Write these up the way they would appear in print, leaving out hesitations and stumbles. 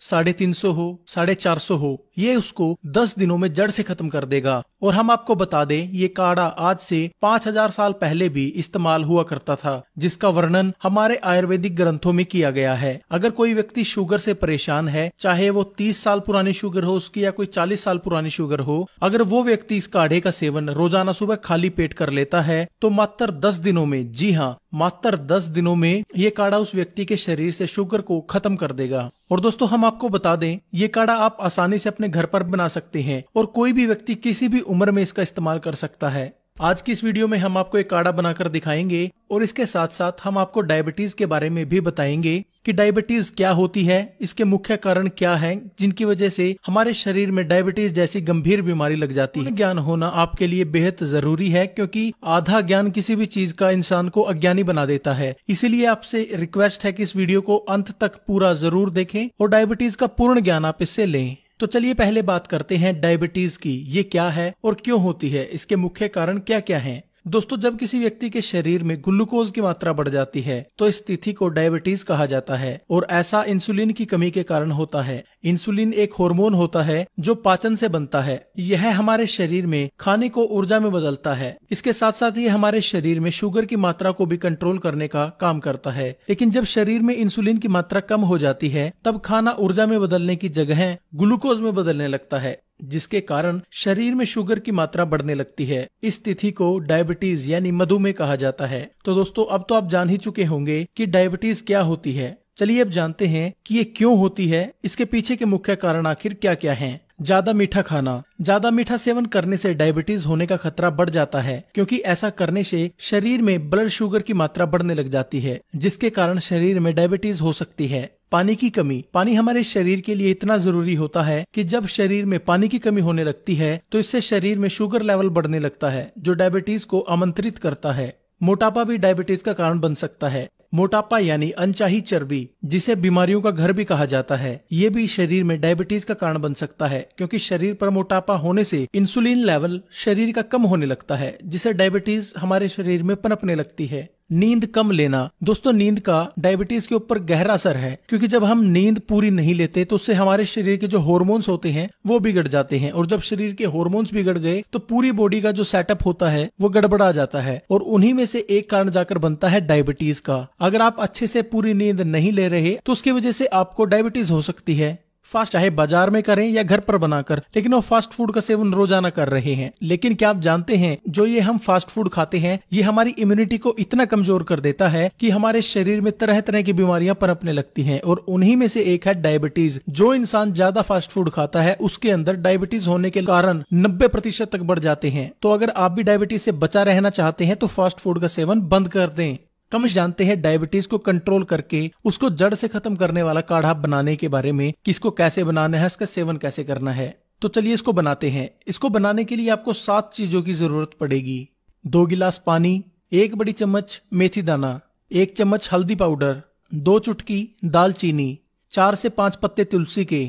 350 हो, 450 हो, ये उसको 10 दिनों में जड़ से खत्म कर देगा। और हम आपको बता दें, ये काढ़ा आज से 5000 साल पहले भी इस्तेमाल हुआ करता था, जिसका वर्णन हमारे आयुर्वेदिक ग्रंथों में किया गया है। अगर कोई व्यक्ति शुगर से परेशान है, चाहे वो 30 साल पुरानी शुगर हो उसकी या कोई 40 साल पुरानी शुगर हो, अगर वो व्यक्ति इस काढ़े का सेवन रोजाना सुबह खाली पेट कर लेता है तो मात्र 10 दिनों में, जी हाँ, मात्र 10 दिनों में ये काढ़ा उस व्यक्ति के शरीर से शुगर को खत्म कर देगा। और दोस्तों हम आपको बता दें, ये काढ़ा आप आसानी से अपने घर पर बना सकते हैं और कोई भी व्यक्ति किसी भी उम्र में इसका इस्तेमाल कर सकता है। आज की इस वीडियो में हम आपको एक काढ़ा बनाकर दिखाएंगे और इसके साथ साथ हम आपको डायबिटीज के बारे में भी बताएंगे कि डायबिटीज क्या होती है, इसके मुख्य कारण क्या हैं, जिनकी वजह से हमारे शरीर में डायबिटीज जैसी गंभीर बीमारी लग जाती है। ज्ञान होना आपके लिए बेहद जरूरी है, क्योंकि आधा ज्ञान किसी भी चीज का इंसान को अज्ञानी बना देता है। इसीलिए आपसे रिक्वेस्ट है कि इस वीडियो को अंत तक पूरा जरूर देखें और डायबिटीज का पूर्ण ज्ञान आप इससे लें। तो चलिए पहले बात करते हैं डायबिटीज की। ये क्या है और क्यों होती है, इसके मुख्य कारण क्या क्या हैं। दोस्तों, जब किसी व्यक्ति के शरीर में ग्लूकोज की मात्रा बढ़ जाती है तो इस स्थिति को डायबिटीज कहा जाता है और ऐसा इंसुलिन की कमी के कारण होता है। इंसुलिन एक हार्मोन होता है जो पाचन से बनता है। यह हमारे शरीर में खाने को ऊर्जा में बदलता है। इसके साथ साथ ये हमारे शरीर में शुगर की मात्रा को भी कंट्रोल करने का काम करता है। लेकिन जब शरीर में इंसुलिन की मात्रा कम हो जाती है तब खाना ऊर्जा में बदलने की जगह ग्लूकोज में बदलने लगता है, जिसके कारण शरीर में शुगर की मात्रा बढ़ने लगती है। इस स्थिति को डायबिटीज यानी मधुमेह कहा जाता है। तो दोस्तों, अब तो आप जान ही चुके होंगे कि डायबिटीज क्या होती है। चलिए अब जानते हैं कि ये क्यों होती है, इसके पीछे के मुख्य कारण आखिर क्या क्या हैं। ज्यादा मीठा खाना। ज्यादा मीठा सेवन करने से डायबिटीज होने का खतरा बढ़ जाता है, क्योंकि ऐसा करने से शरीर में ब्लड शुगर की मात्रा बढ़ने लग जाती है, जिसके कारण शरीर में डायबिटीज हो सकती है। पानी की कमी। पानी हमारे शरीर के लिए इतना जरूरी होता है कि जब शरीर में पानी की कमी होने लगती है तो इससे शरीर में शुगर लेवल बढ़ने लगता है, जो डायबिटीज को आमंत्रित करता है। मोटापा भी डायबिटीज का कारण बन सकता है। मोटापा यानी अनचाही चर्बी, जिसे बीमारियों का घर भी कहा जाता है, ये भी शरीर में डायबिटीज का कारण बन सकता है, क्योंकि शरीर पर मोटापा होने से इंसुलिन लेवल शरीर का कम होने लगता है, जिसे डायबिटीज हमारे शरीर में पनपने लगती है। नींद कम लेना। दोस्तों, नींद का डायबिटीज के ऊपर गहरा असर है, क्योंकि जब हम नींद पूरी नहीं लेते तो उससे हमारे शरीर के जो हार्मोन्स होते हैं वो बिगड़ जाते हैं, और जब शरीर के हार्मोन्स बिगड़ गए तो पूरी बॉडी का जो सेटअप होता है वो गड़बड़ा जाता है, और उन्हीं में से एक कारण जाकर बनता है डायबिटीज का। अगर आप अच्छे से पूरी नींद नहीं ले रहे तो उसकी वजह से आपको डायबिटीज हो सकती है। फास्ट, चाहे बाजार में करें या घर पर बनाकर, लेकिन वो फास्ट फूड का सेवन रोजाना कर रहे हैं। लेकिन क्या आप जानते हैं, जो ये हम फास्ट फूड खाते हैं ये हमारी इम्यूनिटी को इतना कमजोर कर देता है कि हमारे शरीर में तरह तरह की बीमारियां पनपने लगती हैं, और उन्हीं में से एक है डायबिटीज। जो इंसान ज्यादा फास्ट फूड खाता है उसके अंदर डायबिटीज होने के कारण 90% तक बढ़ जाते हैं। तो अगर आप भी डायबिटीज से बचा रहना चाहते हैं तो फास्ट फूड का सेवन बंद कर दें। कम जानते हैं डायबिटीज को कंट्रोल करके उसको जड़ से खत्म करने वाला काढ़ा बनाने के बारे में, कि इसको कैसे बनाना है, इसका सेवन कैसे करना है। तो चलिए इसको बनाते हैं। इसको बनाने के लिए आपको 7 चीजों की जरूरत पड़ेगी। 2 गिलास पानी, 1 बड़ी चम्मच मेथी दाना, 1 चम्मच हल्दी पाउडर, 2 चुटकी दालचीनी, 4 से 5 पत्ते तुलसी के,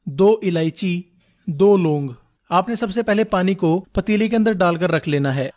2 इलायची, 2 लौंग। आपने सबसे पहले पानी को पतीले के अंदर डालकर रख लेना है।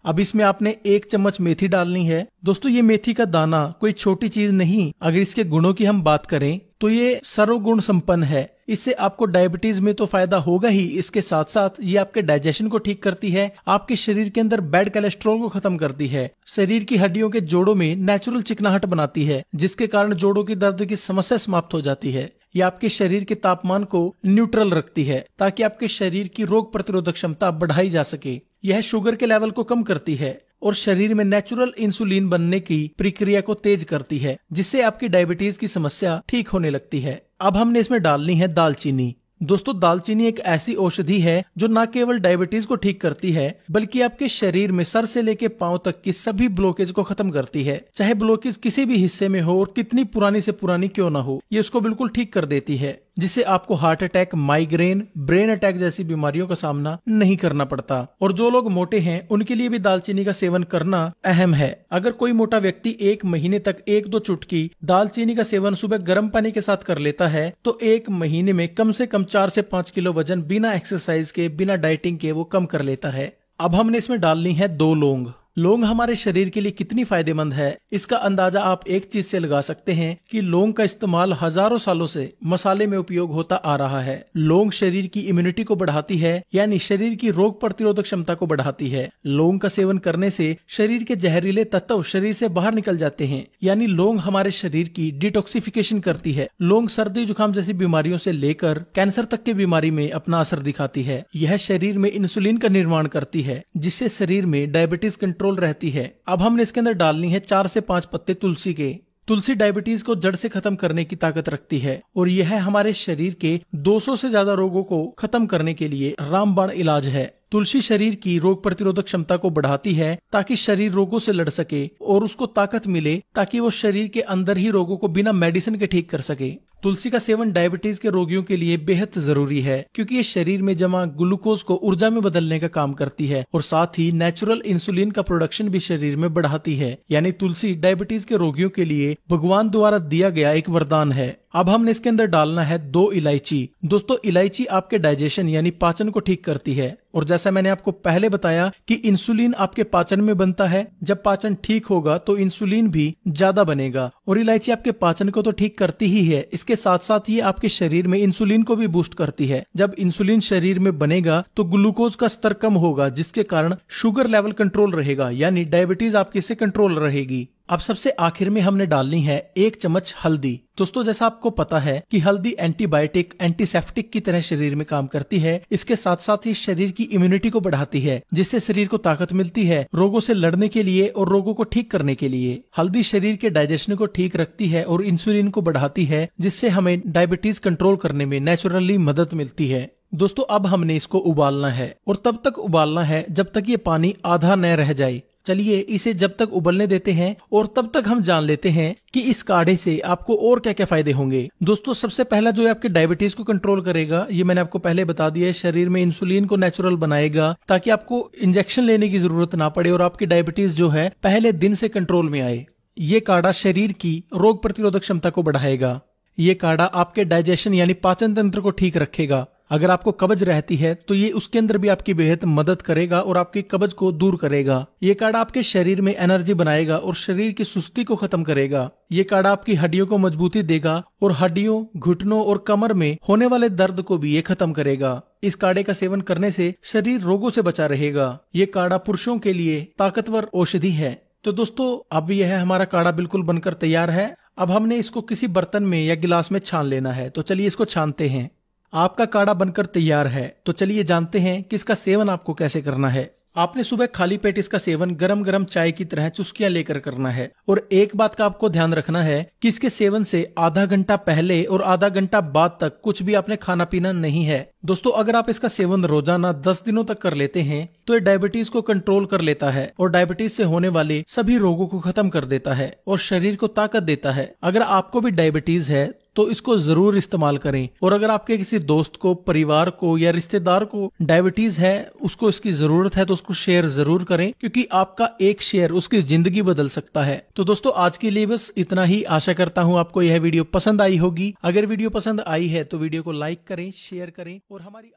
अब इसमें आपने 1 चम्मच मेथी डालनी है। दोस्तों, ये मेथी का दाना कोई छोटी चीज नहीं। अगर इसके गुणों की हम बात करें तो ये सर्वगुण संपन्न है। इससे आपको डायबिटीज में तो फायदा होगा ही, इसके साथ साथ ये आपके डाइजेशन को ठीक करती है, आपके शरीर के अंदर बैड कोलेस्ट्रॉल को खत्म करती है, शरीर की हड्डियों के जोड़ों में नेचुरल चिकनाहट बनाती है, जिसके कारण जोड़ों की दर्द की समस्या समाप्त हो जाती है। ये आपके शरीर के तापमान को न्यूट्रल रखती है, ताकि आपके शरीर की रोग प्रतिरोधक क्षमता बढ़ाई जा सके। यह शुगर के लेवल को कम करती है और शरीर में नेचुरल इंसुलिन बनने की प्रक्रिया को तेज करती है, जिससे आपकी डायबिटीज की समस्या ठीक होने लगती है। अब हमने इसमें डालनी है दालचीनी। दोस्तों, दालचीनी एक ऐसी औषधि है जो न केवल डायबिटीज को ठीक करती है, बल्कि आपके शरीर में सर से लेके पांव तक की सभी ब्लॉकेज को खत्म करती है। चाहे ब्लॉकेज किसी भी हिस्से में हो और कितनी पुरानी से पुरानी क्यों ना हो, ये उसको बिल्कुल ठीक कर देती है, जिससे आपको heart attack, migraine, brain attack जैसी बीमारियों का सामना नहीं करना पड़ता। और जो लोग मोटे हैं उनके लिए भी दालचीनी का सेवन करना अहम है। अगर कोई मोटा व्यक्ति 1 महीने तक 1-2 चुटकी दालचीनी का सेवन सुबह गर्म पानी के साथ कर लेता है तो 1 महीने में कम से कम 4 से 5 किलो वजन बिना एक्सरसाइज के, बिना डाइटिंग के वो कम कर लेता है। अब हमने इसमें डालनी है 2 लौंग। लौंग हमारे शरीर के लिए कितनी फायदेमंद है, इसका अंदाजा आप एक चीज से लगा सकते हैं कि लौंग का इस्तेमाल हजारों सालों से मसाले में उपयोग होता आ रहा है। लौंग शरीर की इम्यूनिटी को बढ़ाती है, यानी शरीर की रोग प्रतिरोधक क्षमता को बढ़ाती है। लौंग का सेवन करने से शरीर के जहरीले तत्व शरीर से बाहर निकल जाते हैं, यानी लौंग हमारे शरीर की डिटॉक्सिफिकेशन करती है। लौंग सर्दी जुकाम जैसी बीमारियों से लेकर कैंसर तक की बीमारी में अपना असर दिखाती है। यह शरीर में इंसुलिन का निर्माण करती है, जिससे शरीर में डायबिटीज कंट्रोल रहती है। अब हमने इसके अंदर डालनी है 4 से 5 पत्ते तुलसी के। तुलसी डायबिटीज को जड़ से खत्म करने की ताकत रखती है और यह हमारे शरीर के 200 से ज्यादा रोगों को खत्म करने के लिए रामबाण इलाज है। तुलसी शरीर की रोग प्रतिरोधक क्षमता को बढ़ाती है ताकि शरीर रोगों से लड़ सके और उसको ताकत मिले ताकि वो शरीर के अंदर ही रोगों को बिना मेडिसिन के ठीक कर सके। तुलसी का सेवन डायबिटीज के रोगियों के लिए बेहद जरूरी है, क्योंकि ये शरीर में जमा ग्लूकोज को ऊर्जा में बदलने का काम करती है और साथ ही नेचुरल इंसुलिन का प्रोडक्शन भी शरीर में बढ़ाती है। यानी तुलसी डायबिटीज के रोगियों के लिए भगवान द्वारा दिया गया एक वरदान है। अब हमने इसके अंदर डालना है 2 इलायची। दोस्तों, इलायची आपके डाइजेशन यानी पाचन को ठीक करती है और जैसा मैंने आपको पहले बताया कि इंसुलिन आपके पाचन में बनता है। जब पाचन ठीक होगा तो इंसुलिन भी ज्यादा बनेगा और इलायची आपके पाचन को तो ठीक करती ही है, इसके साथ साथ ये आपके शरीर में इंसुलिन को भी बूस्ट करती है। जब इंसुलिन शरीर में बनेगा तो ग्लूकोज का स्तर कम होगा, जिसके कारण शुगर लेवल कंट्रोल रहेगा, यानी डायबिटीज आपकी से कंट्रोल रहेगी। अब सबसे आखिर में हमने डालनी है 1 चम्मच हल्दी। दोस्तों, जैसा आपको पता है कि हल्दी एंटीबायोटिक, एंटीसेप्टिक की तरह शरीर में काम करती है। इसके साथ साथ ही शरीर की इम्यूनिटी को बढ़ाती है, जिससे शरीर को ताकत मिलती है रोगों से लड़ने के लिए और रोगों को ठीक करने के लिए। हल्दी शरीर के डाइजेशन को ठीक रखती है और इंसुलिन को बढ़ाती है, जिससे हमें डायबिटीज कंट्रोल करने में नेचुरली मदद मिलती है। दोस्तों, अब हमने इसको उबालना है और तब तक उबालना है जब तक ये पानी आधा न रह जाए। चलिए इसे जब तक उबलने देते हैं और तब तक हम जान लेते हैं कि इस काढ़े से आपको और क्या क्या फायदे होंगे। दोस्तों, सबसे पहला जो है आपके डायबिटीज को कंट्रोल करेगा, ये मैंने आपको पहले बता दिया है। शरीर में इंसुलिन को नेचुरल बनाएगा ताकि आपको इंजेक्शन लेने की जरूरत ना पड़े और आपकी डायबिटीज जो है पहले दिन से कंट्रोल में आए। ये काढ़ा शरीर की रोग प्रतिरोधक क्षमता को बढ़ाएगा। ये काढ़ा आपके डाइजेशन यानी पाचन तंत्र को ठीक रखेगा। अगर आपको कब्ज रहती है तो ये उसके अंदर भी आपकी बेहद मदद करेगा और आपकी कब्ज को दूर करेगा। ये काढ़ा आपके शरीर में एनर्जी बनाएगा और शरीर की सुस्ती को खत्म करेगा। ये काढ़ा आपकी हड्डियों को मजबूती देगा और हड्डियों, घुटनों और कमर में होने वाले दर्द को भी ये खत्म करेगा। इस काढ़े का सेवन करने से शरीर रोगों से बचा रहेगा। ये काढ़ा पुरुषों के लिए ताकतवर औषधि है। तो दोस्तों, अब यह हमारा काढ़ा बिल्कुल बनकर तैयार है। अब हमने इसको किसी बर्तन में या गिलास में छान लेना है। तो चलिए इसको छानते हैं। आपका काढ़ा बनकर तैयार है। तो चलिए जानते हैं कि इसका सेवन आपको कैसे करना है। आपने सुबह खाली पेट इसका सेवन गरम गरम चाय की तरह चुस्कियां लेकर करना है। और एक बात का आपको ध्यान रखना है कि इसके सेवन से आधा घंटा पहले और आधा घंटा बाद तक कुछ भी आपने खाना पीना नहीं है। दोस्तों, अगर आप इसका सेवन रोजाना 10 दिनों तक कर लेते हैं तो ये डायबिटीज को कंट्रोल कर लेता है और डायबिटीज से होने वाले सभी रोगों को खत्म कर देता है और शरीर को ताकत देता है। अगर आपको भी डायबिटीज है तो इसको जरूर इस्तेमाल करें। और अगर आपके किसी दोस्त को, परिवार को या रिश्तेदार को डायबिटीज है, उसको इसकी जरूरत है, तो उसको शेयर जरूर करें, क्योंकि आपका एक शेयर उसकी जिंदगी बदल सकता है। तो दोस्तों, आज के लिए बस इतना ही। आशा करता हूँ आपको यह वीडियो पसंद आई होगी। अगर वीडियो पसंद आई है तो वीडियो को लाइक करें, शेयर करें और हमारी